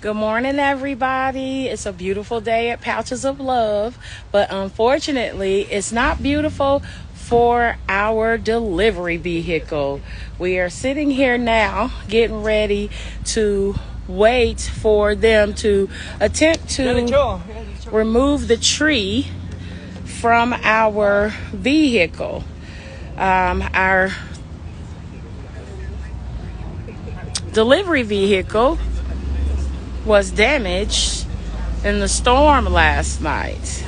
Good morning, everybody. It's a beautiful day at Pouches of Love, but unfortunately, it's not beautiful for our delivery vehicle. We are sitting here now getting ready to wait for them to attempt to remove the tree from our vehicle. Our delivery vehicle was damaged in the storm last night.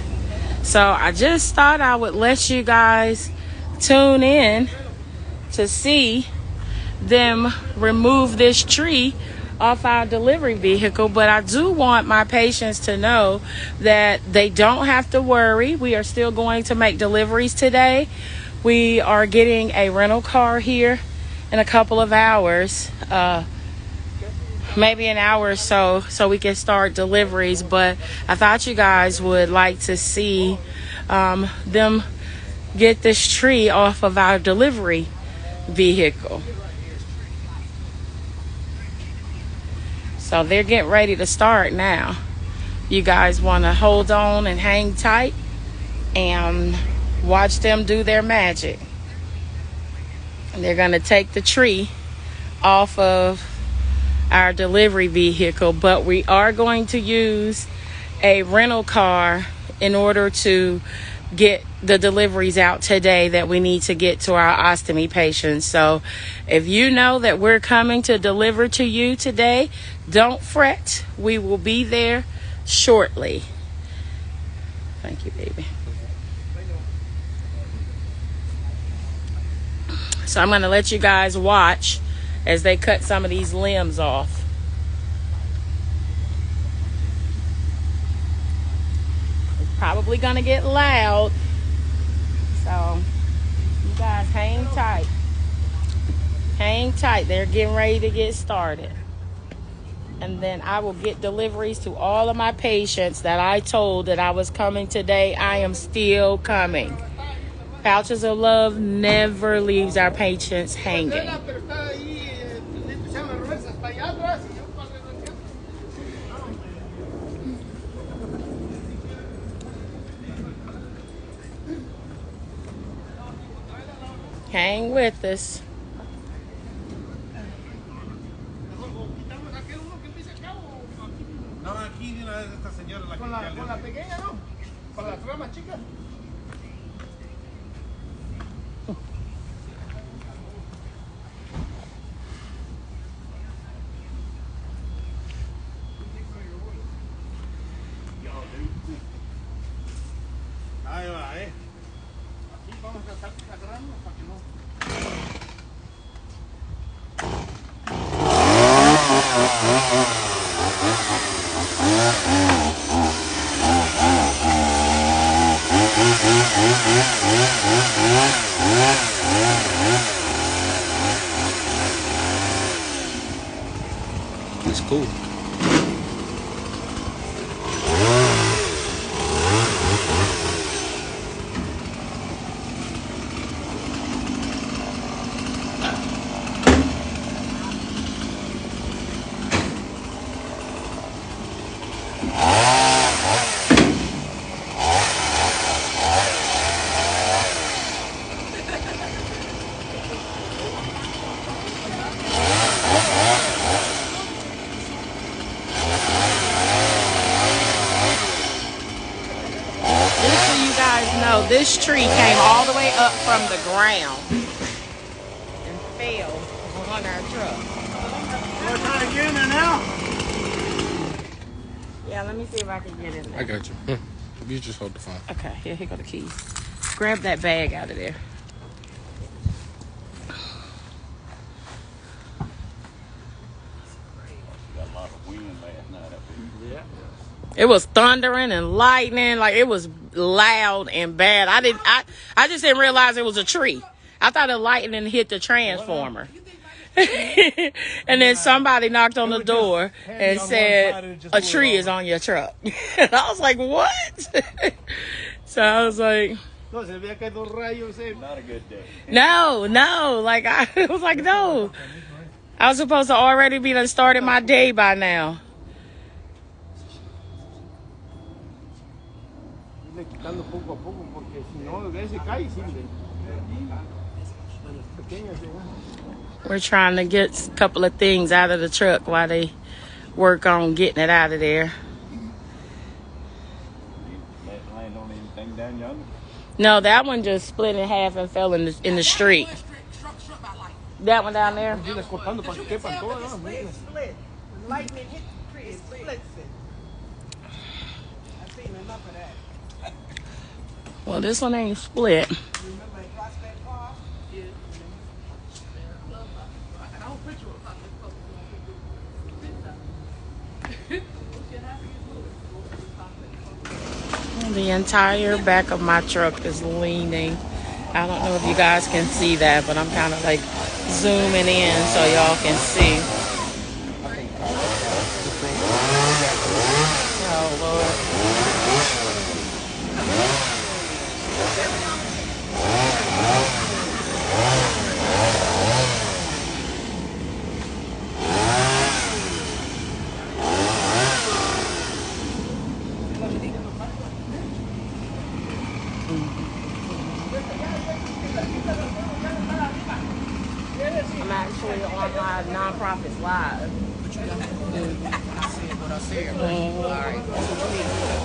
So I just thought I would let you guys tune in to see them remove this tree off our delivery vehicle. But I do want my patients to know that they don't have to worry. We are still going to make deliveries today. We are getting a rental car here in a couple of hours. Maybe an hour or so we can start deliveries. But I thought you guys would like to see them get this tree off of our delivery vehicle. So they're getting ready to start now. You guys want to hold on and hang tight and watch them do their magic. And they're going to take the tree off of our delivery vehicle, but we are going to use a rental car in order to get the deliveries out today that we need to get to our ostomy patients. So if you know that we're coming to deliver to you today, don't fret. We will be there shortly. Thank you, baby. So I'm going to let you guys watch as they cut some of these limbs off. It's probably gonna get loud, so you guys hang tight. Hang tight. They're getting ready to get started. And then I will get deliveries to all of my patients that I told that I was coming today. I am still coming. Pouches of Love never leaves our patients hanging. Hang with us. Ahí va, Aquí vamos a estar agarrando para que no. It's cool. No, this tree came all the way up from the ground and fell on our truck. We're trying to get in there now. Yeah, let me see if I can get in there. I got you. You just hold the phone. Okay, here go the keys. Grab that bag out of there. It was thundering and lightning, like it was loud and bad. I just didn't realize it was a tree. I thought the lightning hit the transformer. And then somebody knocked on the door and said, a tree is on your truck. And I was like, what? So I was like, not a good day. No. Like, I was like, no. I was supposed to already be done started my day by now. irle quitando poco a poco porque si no, ese cae y sigue. Pequeñas, We're trying to get a couple of things out of the truck while they work on getting it out of there. Laying on anything down yonder. No, that one just split in half and fell in the street. That one down there? Irles cortando para que quepan todas, ¿no? Split. Lightning hit the tree, it splits it. I've seen enough of that. Well, this one ain't split. Remember at Prospect Park? Yeah. I don't picture The entire back of my truck is leaning. I don't know if you guys can see that, but I'm kind of like zooming in so y'all can see. Oh, Lord. I'm actually on my nonprofits live. what I said. Mhm. All right.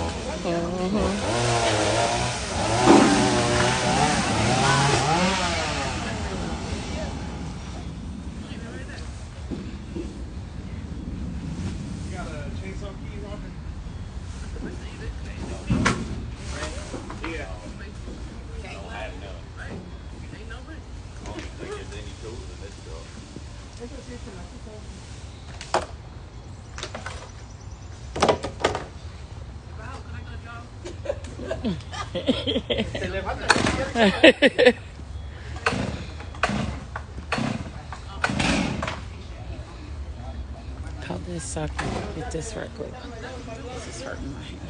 You got a chainsaw key, Robert? Yeah. Hold this so I can get this right quick. This is hurting my hand.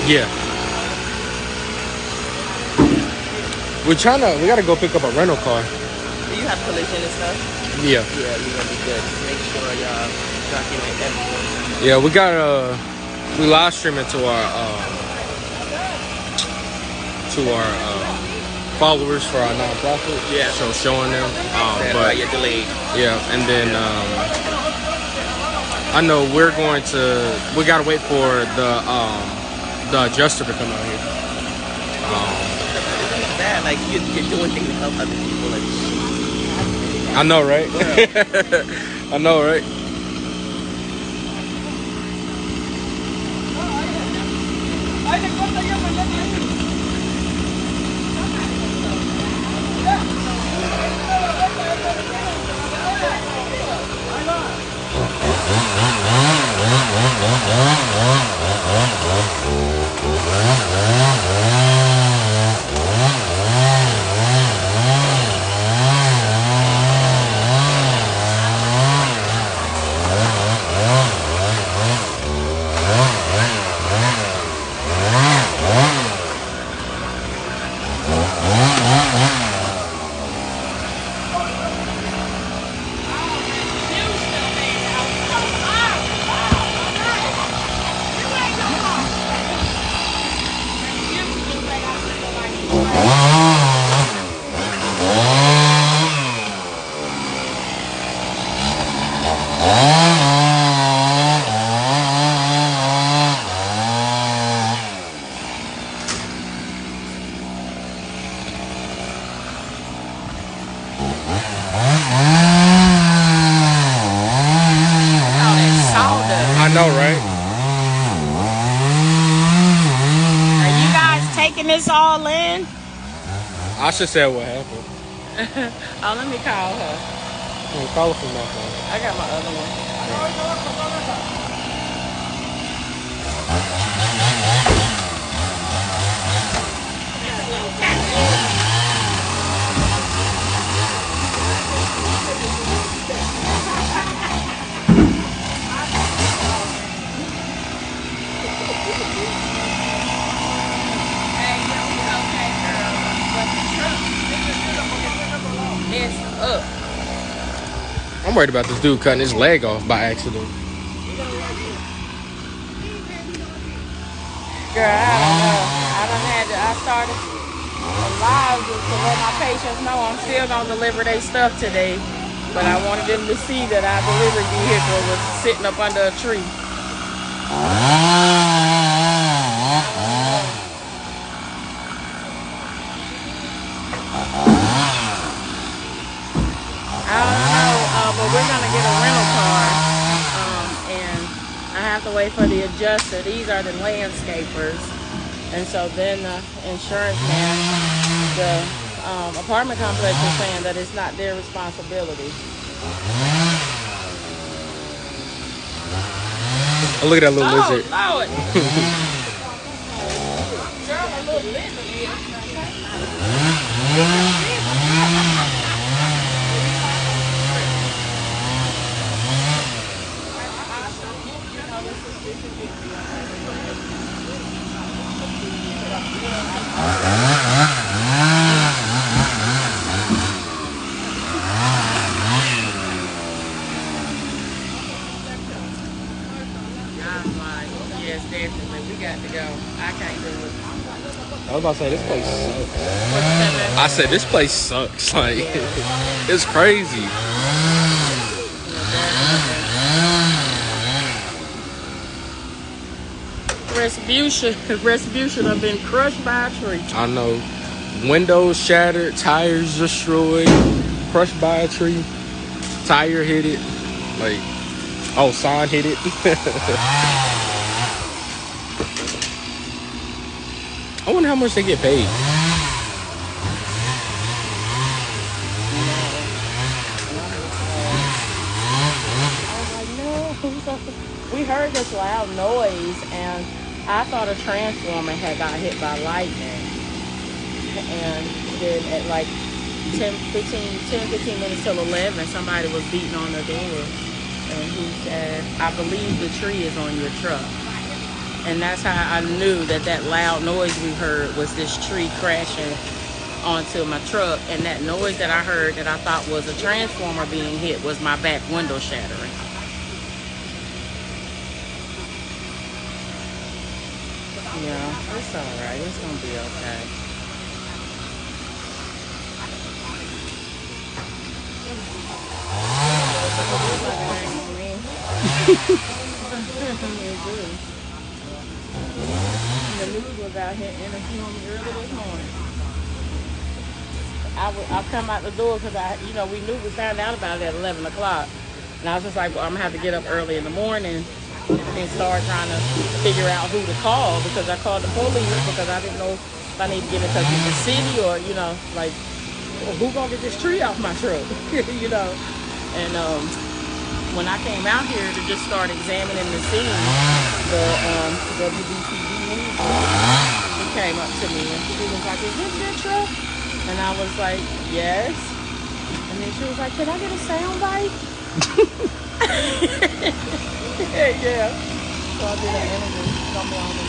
Yeah. We gotta go pick up a rental car. Do you have collision and stuff? Yeah. Yeah, you're gonna be good. Just make sure y'all document everything. Yeah, we live streaming to our followers for our nonprofit. Yeah. So showing them. That's why But you're delayed. yeah, and then I know we gotta wait for the adjuster to come out here. It's bad. Like you're doing things to help other people. Like, I know, right? I know, right? I know, right? Are you guys taking this all in? I should say what happened. Oh, let me call her. Call her from my phone. I got my other one. It's up. I'm worried about this dude cutting his leg off by accident. Girl, I don't know. I started live to let my patients know I'm still gonna deliver their stuff today. But I wanted them to see that our delivery vehicle was sitting up under a tree. I don't know, but we're gonna get a rental car, and I have to wait for the adjuster. These are the landscapers, and so then the insurance man, the apartment complex is saying that it's not their responsibility. Oh, look at that little Oh, lizard. Lord! Girl, a little lizard here. I'm like, yes, definitely. We got to go. I can't do it. I was about to say, this place sucks. What's that? I said, this place sucks. Like, it's crazy. Retribution have been crushed by a tree. I know. Windows shattered, tires destroyed, crushed by a tree, tire hit it. Like, oh, sign hit it. I wonder how much they get paid. We heard this loud noise, and I thought a transformer had got hit by lightning. And then at like 10-15 minutes till 11, somebody was beating on the door. And he said, I believe the tree is on your truck. And that's how I knew that that loud noise we heard was this tree crashing onto my truck. And that noise that I heard that I thought was a transformer being hit was my back window shattering. Yeah, it's alright. It's gonna be okay. The news was out here interviewing me early this morning. I come out the door because we knew we found out about it at 11 o'clock. And I was just like, well, I'm going to have to get up early in the morning and start trying to figure out who to call, because I called the police because I didn't know if I need to get in touch with the city or, like, who going to get this tree off my truck, And when I came out here to just start examining the scene, the WBTV news, he came up to me and she was like, is this your truck? And I was like, yes. And then she was like, can I get a sound bite? Yeah. So I did an interview. It's gonna be on the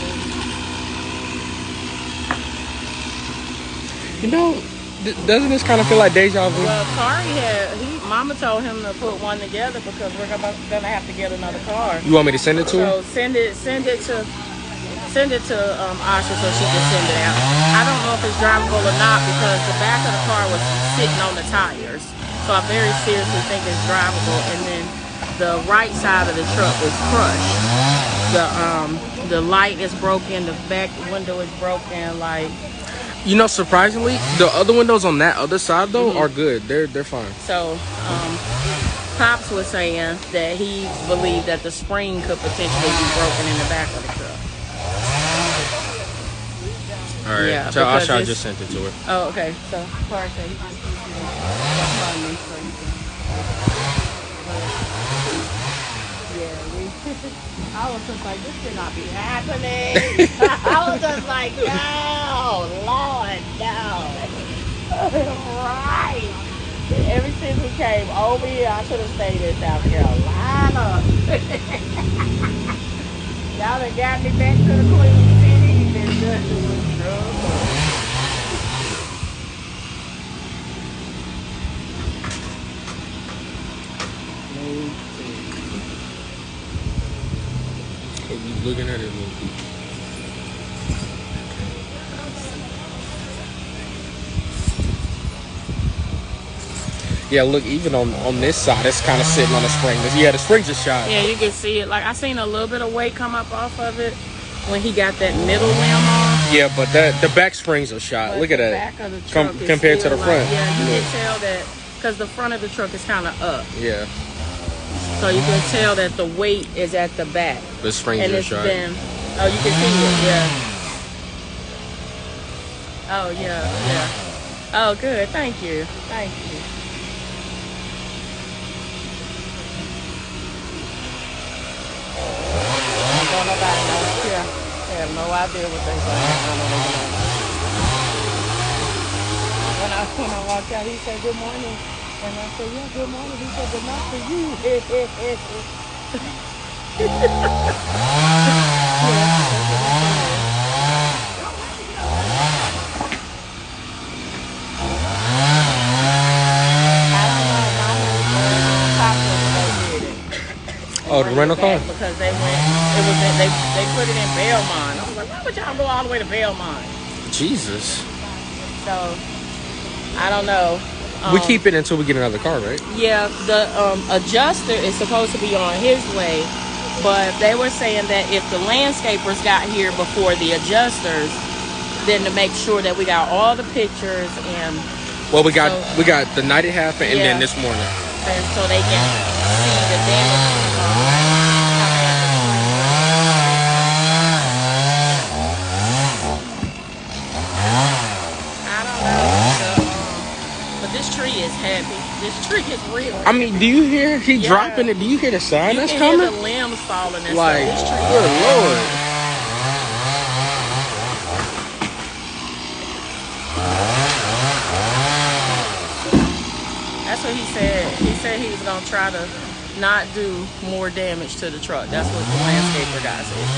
news. Doesn't this kind of feel like deja vu? Well, Mama told him to put one together because we're gonna have to get another car. You want me to send it to her? So send it to Asha so she can send it out. I don't know if it's drivable or not because the back of the car was sitting on the tires. So I very seriously think it's drivable. And then the right side of the truck is crushed. The light is broken. The back window is broken. Like, surprisingly, the other windows on that other side though are good. They're fine. So, Pops was saying that he believed that the spring could potentially be broken in the back of the truck. All right. Yeah, Tell because Asha I just sent it to her. Oh, okay. So, Clark said he just money so you can. Yeah, I was just like, this should not be happening. I was just like, no, Lord, no. Right. Ever since we came over here, I should have stayed in South Carolina. Y'all done got me back to the Queen City. Been good. You looking at it, movie. Yeah, look, even on this side, it's kind of sitting on the spring. Yeah, the springs are shot. Yeah, you can see it. Like, I seen a little bit of weight come up off of it when he got that middle limb on. Yeah, but the back springs are shot. But look at the that. back of the truck is compared to the still front. Yeah, you can tell that because the front of the truck is kind of up. Yeah. So you can tell that the weight is at the back. The springs and are it's shot. Oh, you can see it, yeah. Oh, yeah. Oh, good. Thank you. Thank you. Don't nobody know. Yeah. They have no idea what they say. When I walked out, he said, good morning. And I said, yeah, good morning. He said, but not for you. Oh, the rental car? Because they put it in Belmont. I was like, why would y'all go all the way to Belmont? Jesus. So, I don't know. We keep it until we get another car, right? Yeah, the adjuster is supposed to be on his way, but they were saying that if the landscapers got here before the adjusters, then to make sure that we got all the pictures and. Well, we got the night it happened and then this morning. And so they can see the damage. This tree is heavy. This tree is real. I mean, do you hear he dropping it? Do you hear the sign that's coming? You can hear the limbs falling and like, stuff. This tree good Lord. That's what he said. He said he was going to try to not do more damage to the truck. That's what the landscaper guy said.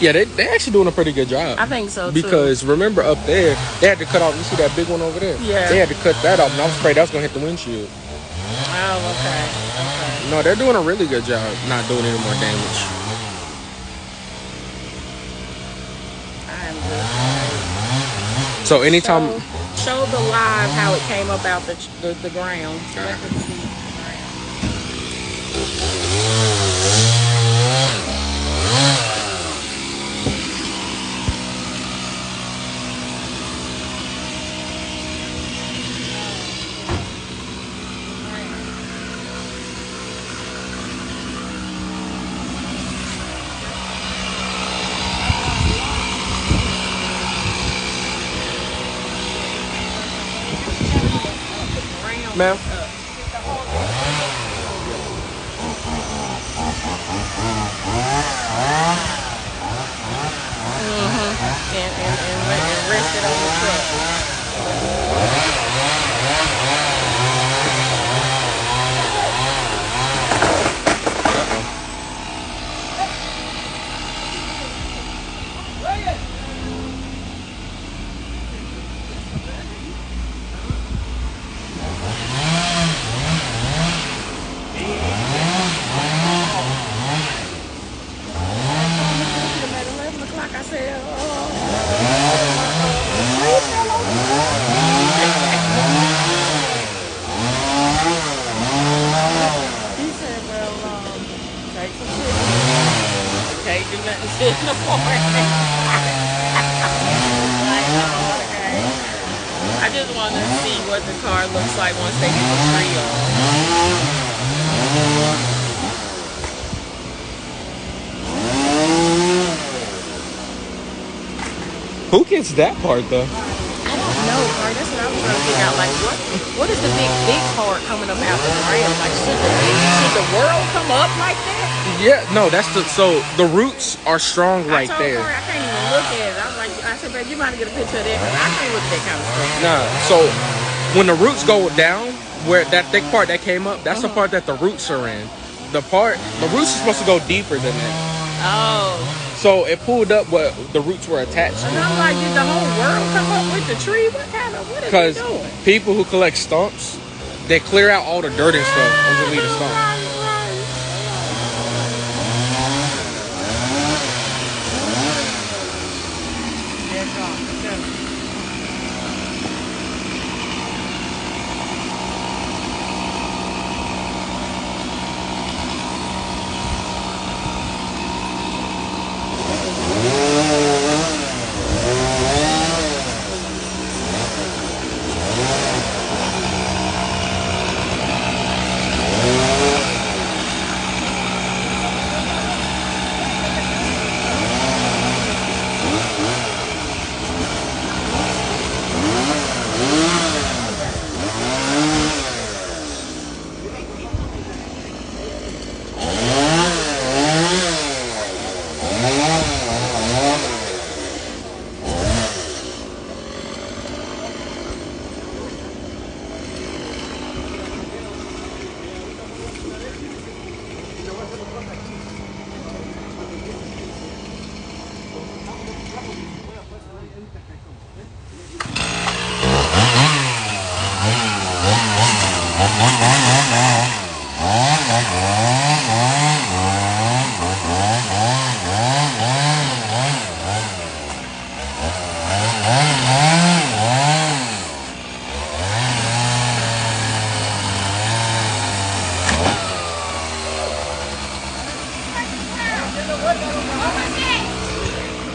Yeah, they actually doing a pretty good job. I think so, too. Because remember up there, they had to cut off. You see that big one over there? Yeah. They had to cut that off, and I was afraid that was gonna hit the windshield. Oh, okay. No, they're doing a really good job not doing any more damage. I'm good. So anytime, Show the live how it came up out the ground. Let them see the ground. ma'am. And rest it on the truck. At 11 o'clock, I said, he said, well, take some shit. Can't do nothing shit in the morning. Like, oh, okay. I just want to see what the car looks like once they get the tree on. Who gets that part though? I don't know, Carl. That's what I was trying to figure out. Like, what is the big part coming up out the ground? Like, should the world come up like that? Yeah, no, that's so the roots are strong right I told there. Corey I can't even look at it. I was like, I said, babe, you might get a picture of that because I can't look at that kind of stuff. Nah, so when the roots go down, where that thick part that came up, that's the part that the roots are in. The roots are supposed to go deeper than that. Oh. So it pulled up what the roots were attached And to. I'm like, did the whole world come up with the tree? What are they Because doing? people who collect stumps, they clear out all the dirt and stuff underneath the stump.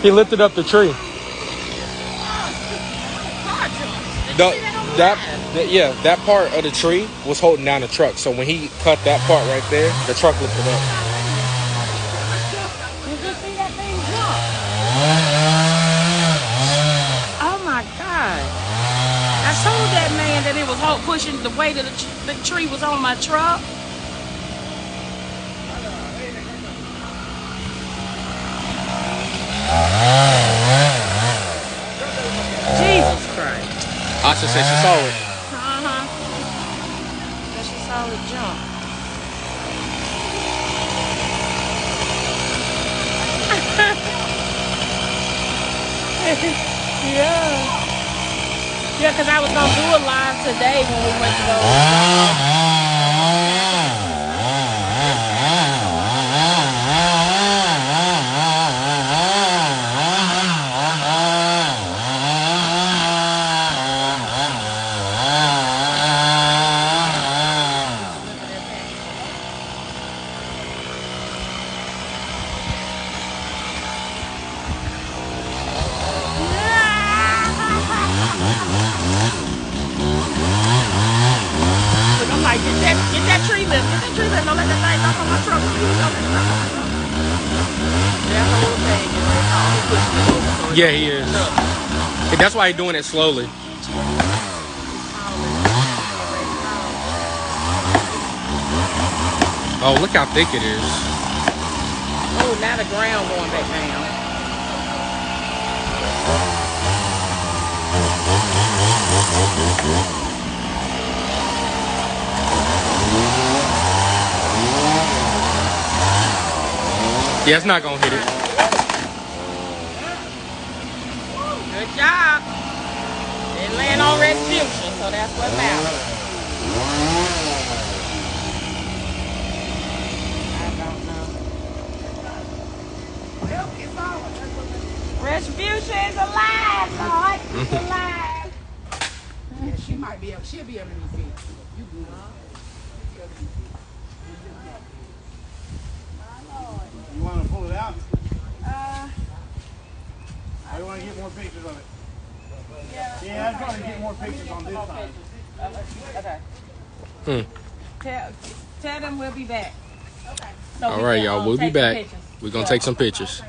He lifted up the tree. That part of the tree was holding down the truck. So when he cut that part right there, the truck lifted up. Oh my God. I told that man that it was pushing the weight of the tree was on my truck. Jesus Christ. Asha said she saw it. That she saw it jump. Yeah. Yeah, because I was going to do a live today when we went to go. Look, I'm like, get that tree lift. Get that tree lift. Don't let that thing knock on my truck. That whole thing. Yeah, he is. That's why he's doing it slowly. Oh, look how thick it is. Oh, now the ground going back down. Yeah, it's not gonna hit it. Good job. They land on retribution, so that's what matters. I don't know. Retribution is alive, Lord. It's alive. Yeah, she might be able. She'll be able to be fixed. You good? You want to pull it out? Uh, Or you want to get more pictures of it? yeah. I'm trying to get more pictures on this side. Okay. Tell them we'll be back. No, All right, we y'all. can, We'll be take some back. pictures. We're gonna take some pictures.